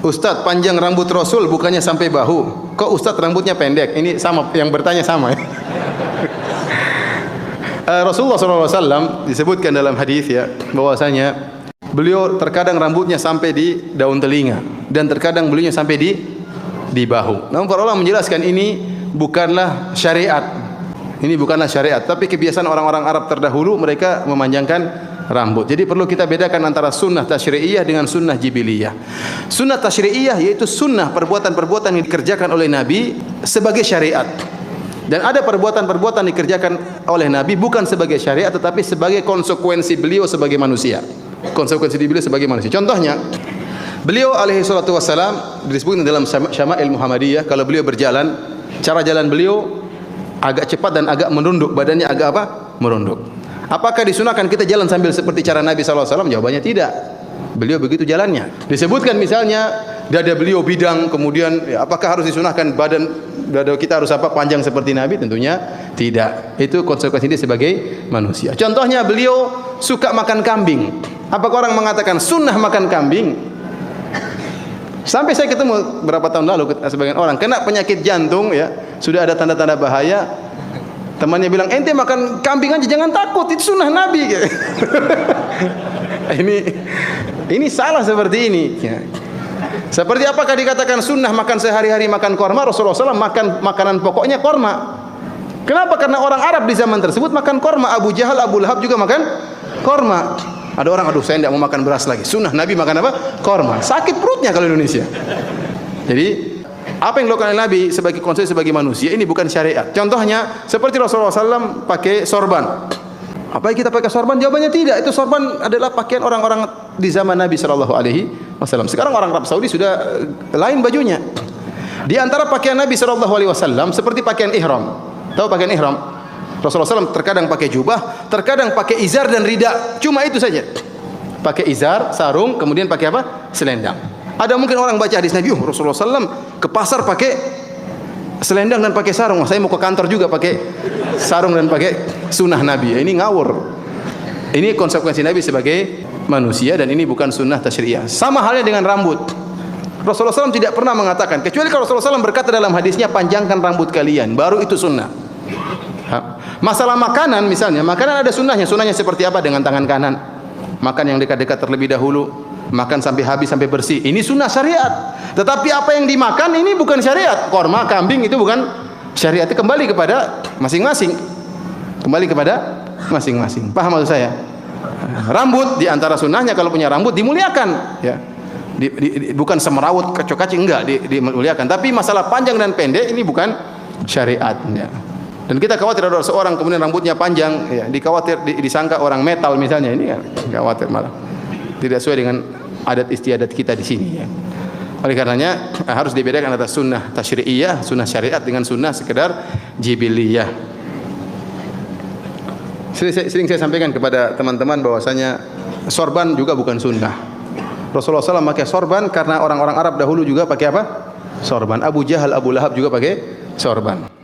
Ustadz, panjang rambut Rasul bukannya sampai bahu. Kok Ustadz rambutnya pendek? Ini sama, yang bertanya sama ya. Rasulullah SAW disebutkan dalam hadis ya, bahwasanya beliau terkadang rambutnya sampai di daun telinga dan terkadang beliaunya sampai di bahu. Namun para ulama menjelaskan ini bukanlah syariat. Ini bukanlah syariat, tapi kebiasaan orang-orang Arab terdahulu, mereka memanjangkan rambut. Jadi perlu kita bedakan antara sunnah tasyri'iyah dengan sunnah jibiliyah. Sunnah tasyri'iyah yaitu sunnah perbuatan-perbuatan yang dikerjakan oleh Nabi sebagai syariat. Dan ada perbuatan-perbuatan dikerjakan oleh Nabi bukan sebagai syariat tetapi sebagai konsekuensi beliau sebagai manusia. Konsekuensi beliau sebagai manusia. Contohnya, beliau alaihi salatu wassalam disebutkan dalam Syama'il Muhammadiyah, kalau beliau berjalan, cara jalan beliau agak cepat dan agak merunduk, badannya agak apa? Merunduk. Apakah disunahkan kita jalan sambil seperti cara Nabi SAW? Jawabannya tidak. Beliau begitu jalannya. Disebutkan misalnya dada beliau bidang, kemudian ya, apakah harus disunahkan dada kita harus apa? Panjang seperti Nabi? Tentunya tidak. Itu konsekuensi dia sebagai manusia. Contohnya beliau suka makan kambing. Apakah orang mengatakan sunnah makan kambing? Sampai saya ketemu berapa tahun lalu sebagian orang kena penyakit jantung ya, sudah ada tanda-tanda bahaya. Temannya bilang, ente makan kambing aja jangan takut, itu sunnah Nabi. Ini salah seperti ini. Ya. Seperti apakah dikatakan sunnah makan sehari-hari makan korma? Rasulullah SAW makan makanan pokoknya korma. Kenapa? Karena orang Arab di zaman tersebut makan korma. Abu Jahal, Abu Lahab juga makan korma. Ada orang, aduh saya tidak mau makan beras lagi. Sunnah Nabi makan apa? Korma. Sakit perutnya kalau Indonesia. Jadi apa yang dilakukan oleh Nabi sebagai konsep sebagai manusia ini bukan syariat. Contohnya seperti Rasulullah SAW pakai sorban. Apa yang kita pakai sorban? Jawabannya tidak. Itu sorban adalah pakaian orang-orang di zaman Nabi SAW. Sekarang orang Arab Saudi sudah lain bajunya. Di antara pakaian Nabi SAW seperti pakaian ihram. Tahu pakaian ihram? Rasulullah SAW terkadang pakai jubah, terkadang pakai izar dan rida. Cuma itu saja. Pakai izar, sarung, kemudian pakai apa? Selendang. Ada mungkin orang baca hadis Nabi, Rasulullah SAW ke pasar pakai selendang dan pakai sarung. Saya mau ke kantor juga pakai sarung dan pakai sunnah Nabi. Ini ngawur. Ini konsekuensi Nabi sebagai manusia dan ini bukan sunnah tasyri'iyah. Sama halnya dengan rambut. Rasulullah SAW tidak pernah mengatakan, kecuali kalau Rasulullah SAW berkata dalam hadisnya, panjangkan rambut kalian, baru itu sunnah. Masalah makanan misalnya, makanan ada sunnahnya. Sunnahnya seperti apa? Dengan tangan kanan. Makan yang dekat-dekat terlebih dahulu. Makan sampai habis, sampai bersih. Ini sunnah syariat. Tetapi apa yang dimakan ini bukan syariat. Korma, kambing itu bukan syariat. Itu kembali kepada masing-masing. Kembali kepada masing-masing. Paham maksud saya? Rambut di antara sunnahnya kalau punya rambut dimuliakan. Ya. Bukan semerawut, kacau-kacau, enggak. Dimuliakan. Tapi masalah panjang dan pendek ini bukan syariat. Ya. Dan kita khawatir ada seorang kemudian rambutnya panjang, ya, disangka orang metal misalnya, ini kan khawatir malah tidak sesuai dengan adat istiadat kita di sini. Ya. Oleh karenanya harus dibedakan antara sunnah tasyri'iyah, sunnah syariat dengan sunnah sekedar jibiliyah. Sering saya sampaikan kepada teman-teman bahwasanya sorban juga bukan sunnah. Rasulullah SAW pakai sorban karena orang-orang Arab dahulu juga pakai apa? Sorban. Abu Jahal, Abu Lahab juga pakai sorban.